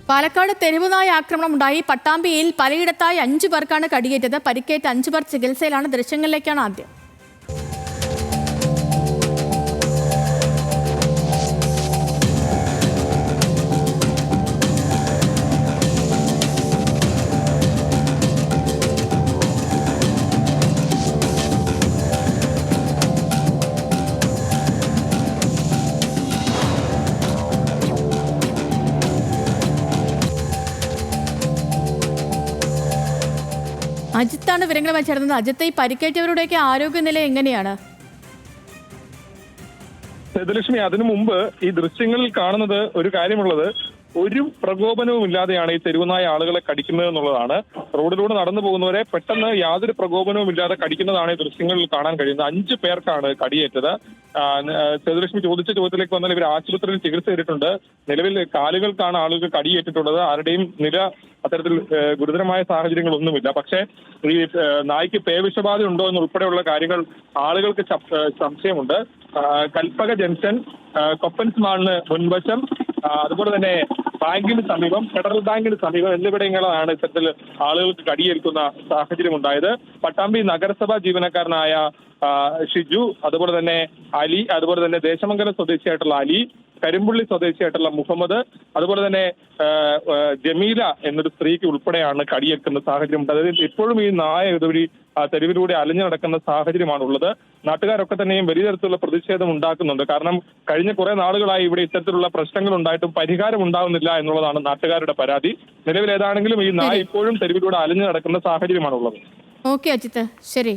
പാലക്കാട് തെരുവുനായ ആക്രമണം ഉണ്ടായി. പട്ടാമ്പിയിൽ പലയിടത്തായി 5 പേർക്കാണ് കടിയേറ്റത്. പരിക്കേറ്റ 5 പേർ ചികിത്സയിലാണ്. ദൃശ്യങ്ങളിലേക്കാണ് ആദ്യം. അജിത്താണ് വിവരങ്ങളുമായി ചേർന്നത്. അജിത്ത്, ഈ പരിക്കേറ്റവരുടെയൊക്കെ ആരോഗ്യനില എങ്ങനെയാണ്? സേതുലക്ഷ്മി, അതിനു മുമ്പ് ഈ ദൃശ്യങ്ങളിൽ കാണുന്നത് ഒരു കാര്യമുള്ളത്, ഒരു പ്രകോപനവും ഇല്ലാതെയാണ് ഈ തെരുവുനായ ആളുകളെ കടിക്കുന്നത് എന്നുള്ളതാണ്. റോഡിലൂടെ നടന്നു പോകുന്നവരെ പെട്ടെന്ന് യാതൊരു പ്രകോപനവും ഇല്ലാതെ കടിക്കുന്നതാണ് ഈ ദൃശ്യങ്ങളിൽ കാണാൻ കഴിയുന്നത്. 5 പേർക്കാണ് കടിയേറ്റത്. സേതുലക്ഷ്മി ചോദിച്ച ചോദ്യത്തിലേക്ക് വന്നാൽ ഇവർ ആശുപത്രിയിൽ ചികിത്സ ചെയ്തിട്ടുണ്ട്. നിലവിൽ കാലുകൾക്കാണ് ആളുകൾ കടിയേറ്റിട്ടുള്ളത്. ആരുടെയും നില അത്തരത്തിൽ ഗുരുതരമായ സാഹചര്യങ്ങളൊന്നുമില്ല. പക്ഷേ ഈ നായ്ക്ക് പേവിഷബാധ ഉണ്ടോ എന്നുൾപ്പെടെയുള്ള കാര്യങ്ങൾ ആളുകൾക്ക് സംശയമുണ്ട്. കൽപ്പക ജംഗ്ഷൻ, കൊപ്പൻസ് മാളിന് മുൻവശം, അതുപോലെ തന്നെ ബാങ്കിന് സമീപം, ഫെഡറൽ ബാങ്കിന് സമീപം എന്നിവിടങ്ങളാണ് ഇത്തരത്തിൽ ആളുകൾക്ക് കടിയേൽക്കുന്ന സാഹചര്യം ഉണ്ടായത്. പട്ടാമ്പി നഗരസഭാ ജീവനക്കാരനായ ഷിജു, അതുപോലെ തന്നെ അലി, അതുപോലെ തന്നെ ദേശമംഗലം സ്വദേശിയായിട്ടുള്ള അലി, കരിമ്പുള്ളി സ്വദേശിയായിട്ടുള്ള മുഹമ്മദ്, അതുപോലെ തന്നെ ജമീല എന്നൊരു സ്ത്രീക്ക് ഉൾപ്പെടെയാണ് കടിയേൽക്കുന്ന സാഹചര്യം. അതായത് ഇപ്പോഴും ഈ നായ ഇതുവഴി തെരുവിലൂടെ അലഞ്ഞു നടക്കുന്ന സാഹചര്യമാണുള്ളത്. നാട്ടുകാരൊക്കെ തന്നെയും വലിയ തരത്തിലുള്ള പ്രതിഷേധം ഉണ്ടാക്കുന്നുണ്ട്. കാരണം കഴിഞ്ഞ കുറെ നാളുകളായി ഇവിടെ ഇത്തരത്തിലുള്ള പ്രശ്നങ്ങൾ ഉണ്ടായിട്ടും പരിഹാരം ഉണ്ടാകുന്നില്ല എന്നുള്ളതാണ് നാട്ടുകാരുടെ പരാതി. നിലവിൽ ഏതാണെങ്കിലും ഈ നായ ഇപ്പോഴും തെരുവിലൂടെ അലഞ്ഞു നടക്കുന്ന സാഹചര്യമാണുള്ളത്. ഓക്കെ അജിത്ത്, ശരി.